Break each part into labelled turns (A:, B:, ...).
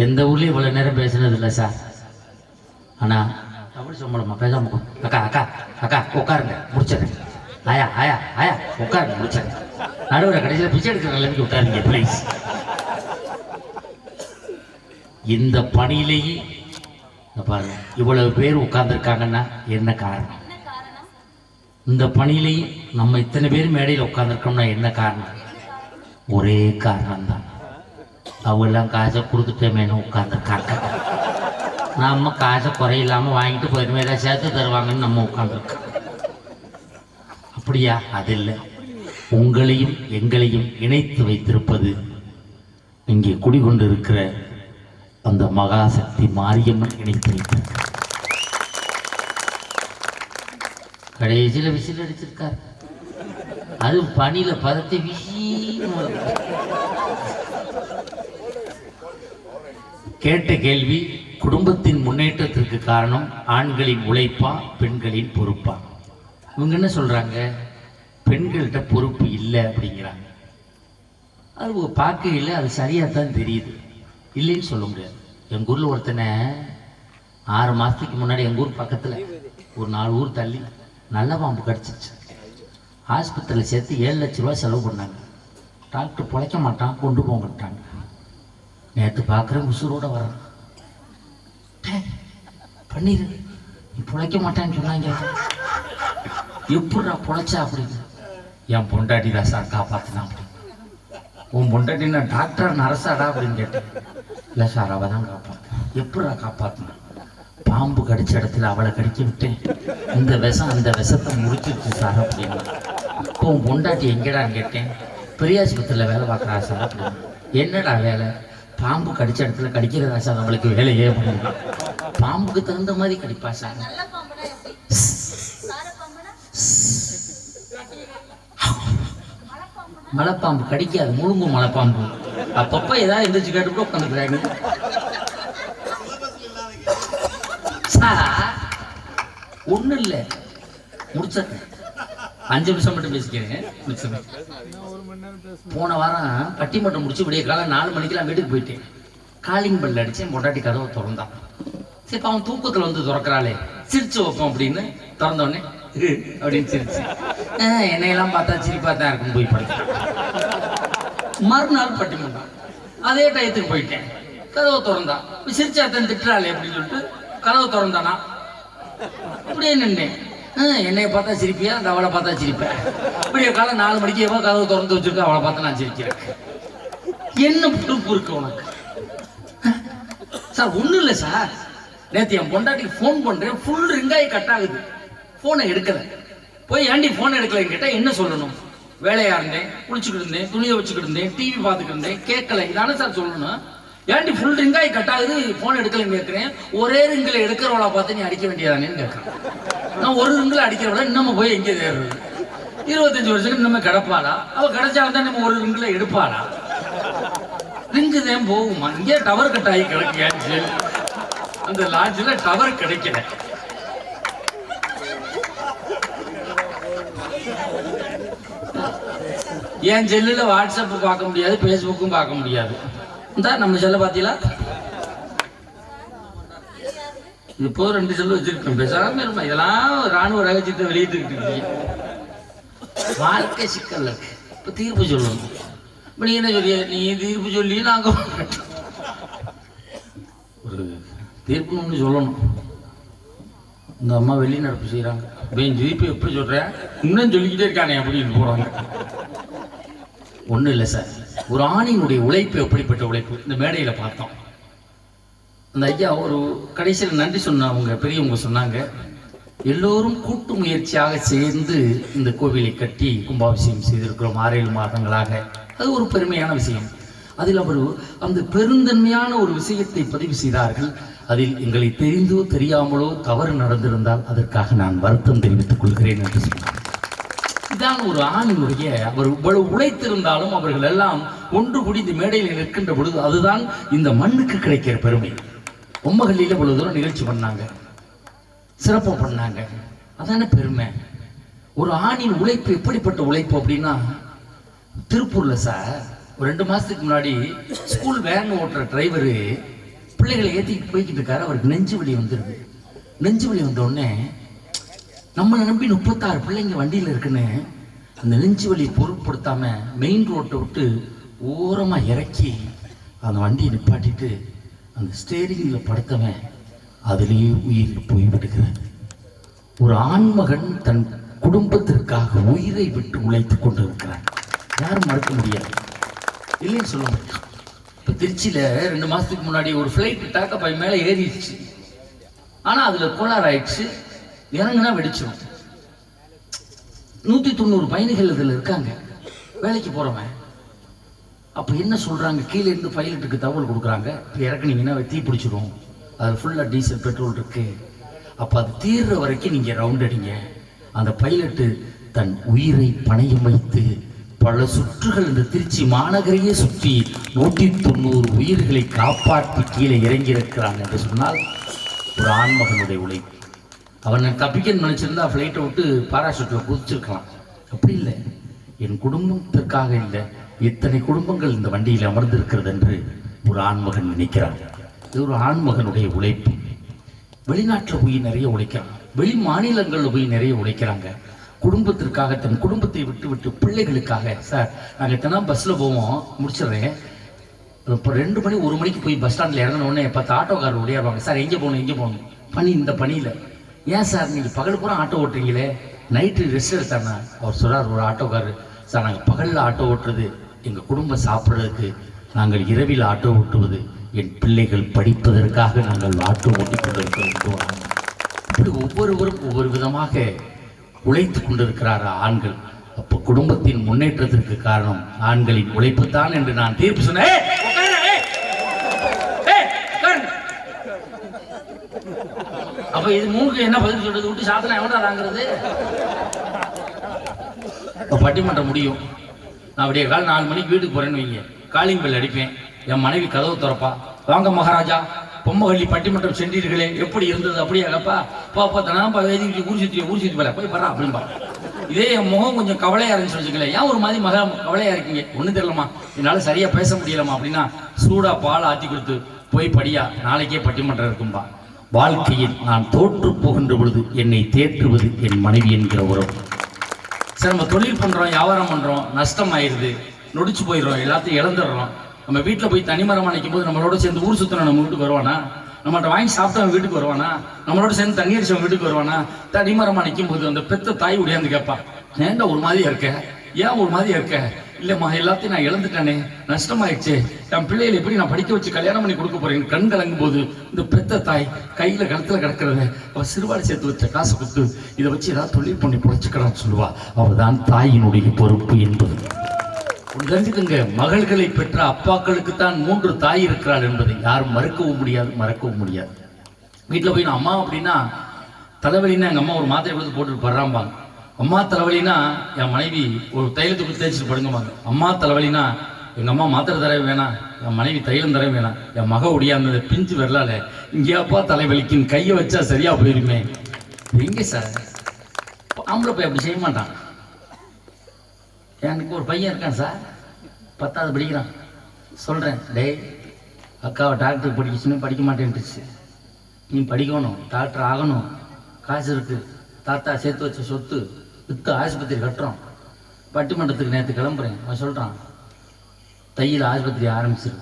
A: எந்த ஊர்லேயும் இவ்வளோ நேரம் பேசுனது இல்லை சார். ஆனால் தமிழ் சம்பளமா பேசாம அக்கா அக்கா அக்கா உட்காருங்க முடிச்சிடுறேன். ஆயா ஆயா ஆயா உட்காருங்க முடிச்சிடுறேன். நடுவரை கடைசியில் பிச்சை எடுக்கிற நிலைமைக்கு விட்டாருங்க ப்ளீஸ். இந்த பணியிலேயே பாருங்க இவ்வளவு பேர் உட்கார்ந்துருக்காங்கன்னா என்ன காரணம்? இந்த பணியிலேயே நம்ம இத்தனை பேர் மேடையில் உட்கார்ந்துருக்கோம்னா என்ன காரணம்? ஒரே காரணம் தான், அவெல்லாம் காசை கொடுத்துட்டேமேனு உட்கார்ந்துருக்காங்க. நம்ம காசை குறையில்லாமல் வாங்கிட்டு போயிருமே ஏதாவது சேர்த்து தருவாங்கன்னு நம்ம உட்கார்ந்துருக்கோம். அப்படியா? அது இல்லை, உங்களையும் எங்களையும் இணைத்து வைத்திருப்பது இங்கே குடிகொண்டு இருக்கிற அந்த மகாசக்தி மாரியம்மன் இணைத்து வைத்தார். கடைசியில் விசில் அடிச்சிருக்கார். அது பணியில பதத்தை கேட்ட கேள்வி, குடும்பத்தின் முன்னேற்றத்திற்கு காரணம் ஆண்களின் உழைப்பா பெண்களின் பொறுப்பா? இவங்க என்ன சொல்றாங்க? பெண்கள்கிட்ட பொறுப்பு இல்லை அப்படிங்கிறாங்க. அது பார்க்கையில் அது சரியாகத்தான் தெரியுது, இல்லைன்னு சொல்ல முடியாது. எங்கள் ஊரில் ஒருத்தனை 6 மாதத்துக்கு முன்னாடி எங்கள் ஊர் பக்கத்தில் ஒரு 4 ஊர் தள்ளி நல்ல பாம்பு கடிச்சிச்சு. ஆஸ்பத்திரியில் சேர்த்து 7 லட்ச ரூபா செலவு பண்ணாங்க. டாக்டர் பிழைக்க மாட்டான், கொண்டு போங்கட்டாங்க. நேற்று பார்க்குறேன் உசுரோட வர்றான். பண்ணிடு, நீ பிழைக்க மாட்டான்னு சொன்னாங்க. எப்படா பிழைச்சா அப்படின்னு? என் பொண்டாட்டி தான் சார் காப்பாற்றினா அப்படின்னு. உன் பொண்டாட்டி நான் டாக்டர் நரசாடா அப்படின்னு கேட்டேன். இல்லை சார் அவள் தான் காப்பாற்றினா. எப்படா காப்பாற்றினா? பாம்பு கடிச்ச இடத்துல அவளை கடிக்க விட்டேன், இந்த விஷம் அந்த விஷத்தை முடிச்சிருச்சு சார் அப்படின்னு. இப்போ உன் பொண்டாட்டி எங்கடான்னு கேட்டேன். பெரியாஸ்பத்திரியில் வேலை பார்க்குறா சார் அப்படின்னு. என்னடா வேலை? பாம்பு கடிச்ச இடத்துல கடிக்கிறதா சார் அவளுக்கு வேலையே அப்படின்னு. பாம்புக்கு தகுந்த மாதிரி கடிப்பா சார். மலைப்பாம்பு கடிக்காது, முழுங்கும் மலைப்பாம்பு. அப்பப்போ ஏதாவது எந்திரிச்சு கேட்டு உட்காந்துக்கிறாங்க. ஒன்றும் இல்லை, முடிச்சிருக்கேன். 5 நிமிஷம் மட்டும் பேசிக்கிறேன். போன வாரம் பட்டிமன்றம் முடிச்சு விடிய காலம் 4 மணிக்கெல்லாம் வீட்டுக்கு போயிட்டேன். காலிங் பெல் அடிச்சேன். பொண்டாட்டி கதவை திறந்தான். சரி அவன் தூக்கத்தில் வந்து திறக்கிறாளே, சிரிச்சு வைப்போம் அப்படின்னு திறந்தோடனே அப்படின்னு சிரிச்சு, என்னையெல்லாம் பார்த்தா சிரிப்பா தான் இருக்கும் போய் படுத்தேன். மறுநாள் பட்டிமன்றம் அதே டயத்துக்கு போயிட்டேன். கதவை திறந்தான். சிரிச்சாத்தான் திட்டுறாளே அப்படின்னு சொல்லிட்டு கதவை திறந்தானா. அப்படியே நின்றேன். என்னைய பார்த்தா சிரிப்பியா, அந்த அவளை பார்த்தா சிரிப்பேன். இப்படியே காலம் 4 மணிக்கு எவ்வளோ கதவை திறந்து வச்சிருக்க, அவளை பார்த்தா நான் சிரிக்கிறேன். என்ன பொறுப்பு இருக்கு உனக்கு சார்? ஒன்றும் இல்லை சார், நேற்று என் பொண்டாட்டிக்கு ஃபோன் பண்ணுறேன், ஃபுல் ரிங்காகி கட் ஆகுது, ஃபோனை எடுக்கலை. போய் ஏன்டி ஃபோனை எடுக்கலைன்னு கேட்டால் என்ன சொல்லணும்? வேலையாக இருந்தேன், குளிச்சுக்கிட்டு இருந்தேன், துணியை வச்சுக்கிட்டு இருந்தேன், டிவி பார்த்துக்கிட்டு இருந்தேன், கேட்கலை, இதானே சார் சொல்லணும். ஏன்டி ஃபுல் ரிங்காகி கட் ஆகுது, ஃபோன் எடுக்கலைன்னு கேட்குறேன். ஒரே ரிங்கில் எடுக்கிறவளை பார்த்து நீ அடிக்க வேண்டியதானேன்னு கேட்குறேன். நான் ஒரு ரிங்கில் அடிக்கிறவளை நம்ம போய் எங்கே தேடுறது? 25 வருஷத்துக்கு நம்ம கிடப்பாளா? அவள் கிடைச்சாலும் தான் நம்ம ஒரு ரிங்கில் எடுப்பாளா? ரிங்கு தான் போகுமா? இங்கே டவர் கட் ஆகி கிடக்கு. அந்த லாட்ஜில் டவர் கிடைக்கல. என் செல்லில் வாட்ஸ்அப் பார்க்க முடியாது, ஃபேஸ்புக்கும் பார்க்க முடியாது. இந்த நம்ம செல்ல பார்த்தீங்களா? இது இப்போ 2 செல்லு வச்சிருக்கோம். பேசாம இருப்பா. இதெல்லாம் ராணுவ ரகசியத்தை வெளியிட்டு வாழ்க்கை சிக்கல் இருக்கு. இப்போ தீர்ப்பு சொல்லணும். இப்போ நீ என்ன சொல்லிய? நீ தீர்ப்பு சொல்லி நாங்கள் ஒரு தீர்ப்புன்னு ஒன்று சொல்லணும். இந்த அம்மா வெளிநடப்பு செய்கிறாங்க. தீர்ப்பு எப்படி சொல்கிறேன்? இன்னும் சொல்லிக்கிட்டே இருக்கானே அப்படின்னு போகிறாங்க. ஒன்றும் இல்லை சார், ஒரு ஆணினுடைய உழைப்பு எப்படிப்பட்ட உழைப்பு இந்த மேடையில் பார்த்தோம். அந்த ஐயா ஒரு கடைசியில் நன்றி சொன்னவங்க பெரியவங்க சொன்னாங்க, எல்லோரும் கூட்டு முயற்சியாக சேர்ந்து இந்த கோவிலை கட்டி கும்பாபிஷேகம் செய்திருக்கிறோம் 6-7 மாதங்களாக. அது ஒரு பெருமையான விஷயம். அதில் அவர் அந்த பெருந்தன்மையான ஒரு விஷயத்தை பதிவு செய்தார்கள். அதில் எங்களை தெரிந்தோ தெரியாமலோ தவறு நடந்திருந்தால் அதற்காக நான் வருத்தம் தெரிவித்துக் கொள்கிறேன் என்று சொன்னார். இதான் ஒரு ஆணினுடைய, அவர் இவ்வளவு உழைத்திருந்தாலும் அவர்கள் எல்லாம் ஒன்று கூடி இந்த மேடையில் நிற்கின்ற பொழுது அதுதான் இந்த மண்ணுக்கு கிடைக்கிற பெருமை. பொம்மகளில் இவ்வளவு தூரம் நிகழ்ச்சி பண்ணாங்க, சிறப்பாக பண்ணாங்க, அதான பெருமை. ஒரு ஆணின் உழைப்பு எப்படிப்பட்ட உழைப்பு அப்படின்னா, திருப்பூர்ல சார் ஒரு 2 மாசத்துக்கு முன்னாடி ஸ்கூல் வேன் ஓட்டுற டிரைவரு பிள்ளைகளை ஏற்றிக்கிட்டு போய்கிட்டு இருக்காரு. அவருக்கு நெஞ்சு வலி வந்துருது. நெஞ்சு வலி வந்த உடனே நம்மளை நம்பி 36 பிள்ளைங்க வண்டியில் இருக்குன்னு அந்த நெஞ்சு வலி பொருட்படுத்தாம மெயின் ரோட்டை விட்டு ஓரமா இறக்கி அந்த வண்டியை நிப்பாட்டிட்டு அந்த ஸ்டேரிங்கில் படுத்தவன் அதிலேயே உயிர் போய்விடுகிறது. ஒரு ஆண்மகன் தன் குடும்பத்திற்காக உயிரை விட்டு உழைத்துக் கொண்டு இருக்கிறான். யாரும் மறுக்க முடியாது, இல்லைன்னு சொல்ல முடியும். இப்போ திருச்சியில் 2 மாதத்துக்கு முன்னாடி ஒரு ஃப்ளைட் டாக்கப்பாய் மேலே ஏறிடுச்சு. ஆனால் அதில் கோளாறு ஆயிடுச்சு. இறங்குனா வெடிச்சிடும். 190 பயணிகள் இதில் இருக்காங்க, வேலைக்கு போகிறவன். அப்போ என்ன சொல்கிறாங்க, கீழே இருந்து பைலட்டுக்கு தகவல் கொடுக்குறாங்க, இப்போ இறக்குனீங்கன்னா தீ பிடிச்சிடும், அது ஃபுல்லாக டீசல் பெட்ரோல் இருக்கு, அப்போ அது தீர்ற வரைக்கும் நீங்கள் ரவுண்ட் அடிங்க. அந்த பைலட்டு தன் உயிரை பணையம் வைத்து பல சுற்றுகள் இந்த திருச்சி மாநகரையே சுற்றி 190 உயிர்களை காப்பாற்றி கீழே இறங்கியிருக்கிறான் என்று சொன்னால் ஒரு ஆண்மகனுடைய உழைப்பு. அவனை தப்பிக்கன்னு நினைச்சிருந்தா ஃப்ளைட்டை விட்டு பாராசூட்டில் குதிச்சிருக்கலாம். அப்படி இல்லை, என் குடும்பத்திற்காக இல்லை, இத்தனை குடும்பங்கள் இந்த வண்டியில் அமர்ந்திருக்கிறது என்று ஒரு ஆண்மகன் நினைக்கிறான். இது ஒரு ஆண்மகனுடைய உழைப்பு. வெளிநாட்டில் போய் நிறைய உழைக்கிறான், வெளி மாநிலங்களில் போய் நிறைய உழைக்கிறாங்க. குடும்பத்திற்காக, தன் குடும்பத்தை விட்டு விட்டு பிள்ளைகளுக்காக. சார் நாங்கள் எத்தனை பஸ்ஸில் போவோம், முடிச்சிடுறேன். இப்போ 2 மணி 1 மணிக்கு போய் பஸ் ஸ்டாண்டில் இறங்கினோடனே 10 ஆட்டோக்காரர் ஓடியாருவாங்க. சார் எங்கே போகணும் எங்கே போகணும், பனி இந்த பனியில். ஏன் சார் நீங்கள் பகல் பூரா ஆட்டோ ஓட்டுறீங்களே, நைட்டு ரெஸ்ட் எடுத்தானா? அவர் சொல்கிறார், ஒரு ஆட்டோக்காரர், சார் நாங்கள் பகலில் ஆட்டோ ஓட்டுறது எங்கள் குடும்பம் சாப்பிட்றதுக்கு, நாங்கள் இரவில் ஆட்டோ ஓட்டுவது என் பிள்ளைகள் படிப்பதற்காக நாங்கள் ஆட்டோ ஓட்டிக் கொண்டிருக்கிறோம். இப்படி ஒவ்வொருவரும் ஒவ்வொரு விதமாக உழைத்து கொண்டிருக்கிறார் ஆண்கள். அப்போ குடும்பத்தின் முன்னேற்றத்திற்கு காரணம் ஆண்களின் உழைப்பு தான் என்று நான் தீர்ப்பு சொன்னேன். அப்ப இது 3க்கு என்ன பதில் சொல்றது? விட்டு சாத்தனை எவ்வளோங்கிறது பட்டிமன்றம் முடியும். நான் அப்படியே காலை 4 மணிக்கு வீட்டுக்கு போறேன்னு வைங்க, காலிங் பெல் அடிப்பேன். என் மனைவி கதவு திறப்பா, வாங்க மகாராஜா, பொம்மகள்ளி பட்டிமன்றம் சென்றீர்களே, எப்படி இருந்தது? அப்படியே அப்பா பாப்பா தானப்பா வேதிக்கு ஊர் சுற்றி போல போய் பரா அப்படின்பா. இதே என் முகம் கொஞ்சம் கவலையா இருந்துச்சு வச்சுக்கல, ஏன் ஒரு மாதிரி கவலையா இருக்கீங்க? ஒன்றும் தெரியலமா, என்னால் சரியா பேச முடியலமா அப்படின்னா, சூடா பால் ஆற்றி கொடுத்து போய் படியா, நாளைக்கே பட்டிமன்றம் இருக்கும்பா. வாழ்க்கையில் நான் தோற்று போகின்ற பொழுது என்னை தேற்றுவது என் மனைவி என்கிற உறவு. சரி, நம்ம தொழில் பண்றோம், வியாபாரம் பண்றோம், நஷ்டம் ஆயிடுது, நொடிச்சு போயிடுறோம், எல்லாத்தையும் இழந்துடுறோம். நம்ம வீட்டில் போய் தனிமரமாக நிற்கும் போது நம்மளோட சேர்ந்து ஊர் சுத்தணும் நம்ம வீட்டுக்கு வருவானா? நம்மகிட்ட வாங்கி சாப்பிட்டவன் வீட்டுக்கு வருவானா? நம்மளோட சேர்ந்து தண்ணி அடிச்சவன் வீட்டுக்கு வருவானா? தனிமரமாக நிற்கும் போது அந்த பெத்த தாய் உடையாந்து கேட்பா, ஏன்டா ஒரு மாதிரியா இருக்க, ஏன் ஒரு மாதிரியா இருக்க? இல்லைம்மா, எல்லாத்தையும் நான் இழந்துட்டானே, நஷ்டமாயிடுச்சு, என் பிள்ளைகளை எப்படி நான் படிக்க வச்சு கல்யாணம் பண்ணி கொடுக்க போறேன் கண் கலங்கும் போது இந்த பெத்த தாய் கையில் கழுத்துல கிடக்கிறத அவள் சிறுவாடு சேர்த்து வச்ச காசு கொடுத்து இதை வச்சு ஏதாவது தொழில் பண்ணி பொழைச்சிக்கிறான்னு சொல்லுவா. அவள்தான் தாயினுடைய பொறுப்பு என்பது தெரிஞ்சுக்கங்க. மகள்களை பெற்ற அப்பாக்களுக்கு தான் 3 தாய் இருக்கிறாள் என்பதை யாரும் மறுக்கவும் முடியாது, மறக்கவும் முடியாது. வீட்டில் போய் நான் அம்மா அப்படின்னா தலைவலின்னா எங்கள் அம்மா ஒரு மாத்திரை கொடுத்து போட்டுட்டு படுறாம்பாங்க. அம்மா தலைவலினா என் மனைவி ஒரு தைலத்துக்கு தேய்ச்சிட்டு படுங்கம்பாங்க. அம்மா தலைவலினா எங்கள் அம்மா மாத்திரை தர வேணாம், என் மனைவி தைலம் தர வேணாம், என் மக ஒடியாந்தது பிஞ்சு வரலால இங்கேயாப்பா தலைவலிக்குன்னு கையை வச்சா சரியா போயிருமே. எங்கே சார் ஆம்பளை போய் அப்படி செய்ய மாட்டான். எனக்கு ஒரு பையன் இருக்கான் சார், 10வது படிக்கிறான். சொல்கிறேன், டேய் அக்காவை டாக்டருக்கு படிக்கச்சுன்னு படிக்க மாட்டேன்ட்டுச்சு, நீ படிக்கணும், டாக்டர் ஆகணும், காசு இருக்குது, தாத்தா சேர்த்து வச்ச சொத்து விற்று ஆஸ்பத்திரி கட்டுறோம், பட்டிமன்றத்துக்கு நேற்று கிளம்புறேன். அவன் சொல்கிறான், தையில் ஆஸ்பத்திரி ஆரம்பிச்சிரு,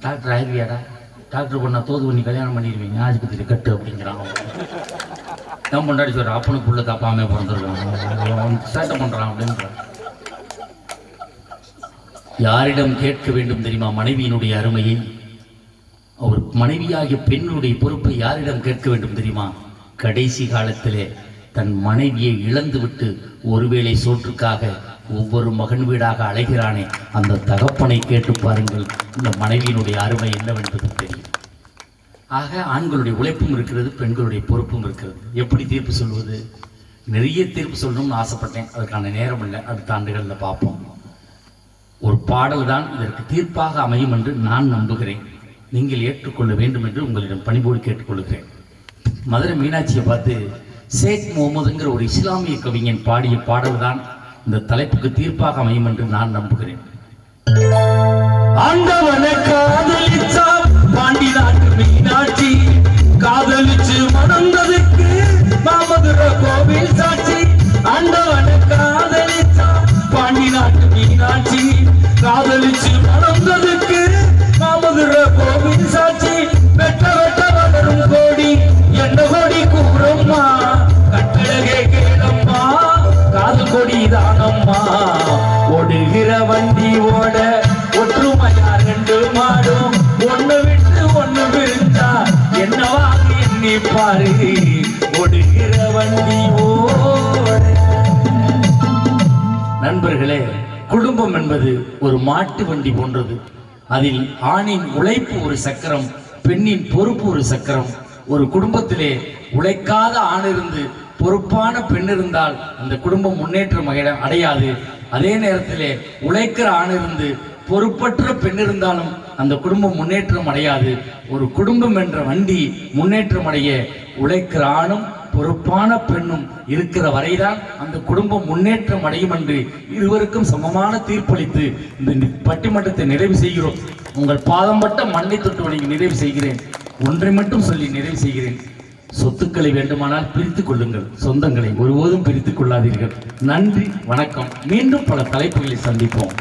A: டாக்டர் ஆகிவியாடா, டாக்டர் பொண்ணா தோது பண்ணி கல்யாணம் பண்ணிடுவீங்க, ஆஸ்பத்திரி கட்டு அப்படிங்கிறான். நான் பொண்டாடி சொல்கிறேன், அப்பனுக்கு உள்ள தாப்பாமே பிறந்திருக்கான், சேட்டை பண்ணுறான் அப்படின்றான். யாரிடம் கேட்க வேண்டும் தெரியுமா மனைவியினுடைய அருமையை? அவர் மனைவியாகிய பெண்ணுடைய பொறுப்பை யாரிடம் கேட்க வேண்டும் தெரியுமா? கடைசி காலத்திலே தன் மனைவியை இழந்து விட்டு ஒருவேளை சோற்றுக்காக ஒவ்வொரு மகன் வீடாக அழைகிறானே, அந்த தகப்பனை கேட்டு பாருங்கள், இந்த மனைவியினுடைய அருமை என்னவென்பது தெரியும். ஆக ஆண்களுடைய உழைப்பும் இருக்கிறது, பெண்களுடைய பொறுப்பும் இருக்கிறது. எப்படி தீர்ப்பு சொல்வது? நிறைய தீர்ப்பு சொல்லணும்னு ஆசைப்பட்டேன், அதுக்கான நேரம் இல்லை, அடுத்த ஆண்டுகளில் பார்ப்போம். ஒரு பாடல் தான் இதற்கு தீர்ப்பாக அமையும் என்று நான் நம்புகிறேன். நீங்கள் ஏற்றுக்கொள்ள வேண்டும் என்று உங்களிடம் பணிபோடு கேட்டுக்கொள்கிறேன். மதுரை மீனாட்சியை பார்த்து ஷேக் முகமதுங்கிற ஒரு இஸ்லாமிய கவிஞன் பாடிய பாடல் தான் இந்த தலைப்புக்கு தீர்ப்பாக அமையும் என்று நான் நம்புகிறேன். ஆண்டவனை காதலித்தால் பாரு ஓடுகிற வண்டி ஓட. நண்பர்களே, குடும்பம் என்பது ஒரு மாட்டு வண்டி போன்றது. அதில் ஆணின் உழைப்பு ஒரு சக்கரம், பெண்ணின் பொறுப்பு ஒரு சக்கரம். ஒரு குடும்பத்திலே உழைக்காத ஆண் இருந்து பொறுப்பான பெண் இருந்தால் அந்த குடும்பம் முன்னேற்றம் அடையாது. அதே நேரத்திலே உழைக்கிற ஆண் இருந்து பொறுப்பற்ற பெண் இருந்தாலும் அந்த குடும்பம் முன்னேற்றம் அடையாது. ஒரு குடும்பம் என்ற வண்டி முன்னேற்றம் அடைய உழைக்கிற ஆணும் பொறுப்பான பெண்ணும் இருக்கிற வரைதான் அந்த குடும்பம் முன்னேற்றம் அடையும் என்று இருவருக்கும் சமமான தீர்ப்பளித்து இந்த பட்டிமன்றத்தை நிறைவு செய்கிறோம். உங்கள் பாதம் பட்ட மண்ணை தொட்டு வணங்கி நிறைவு செய்கிறேன். ஒன்றை மட்டும் சொல்லி நிறைவு செய்கிறேன். சொத்துக்களை வேண்டுமானால் பிரித்துக் கொள்ளுங்கள், சொந்தங்களை ஒருபோதும் பிரித்துக் கொள்ளாதீர்கள். நன்றி, வணக்கம். மீண்டும் பல தலைப்புகளை சந்திப்போம்.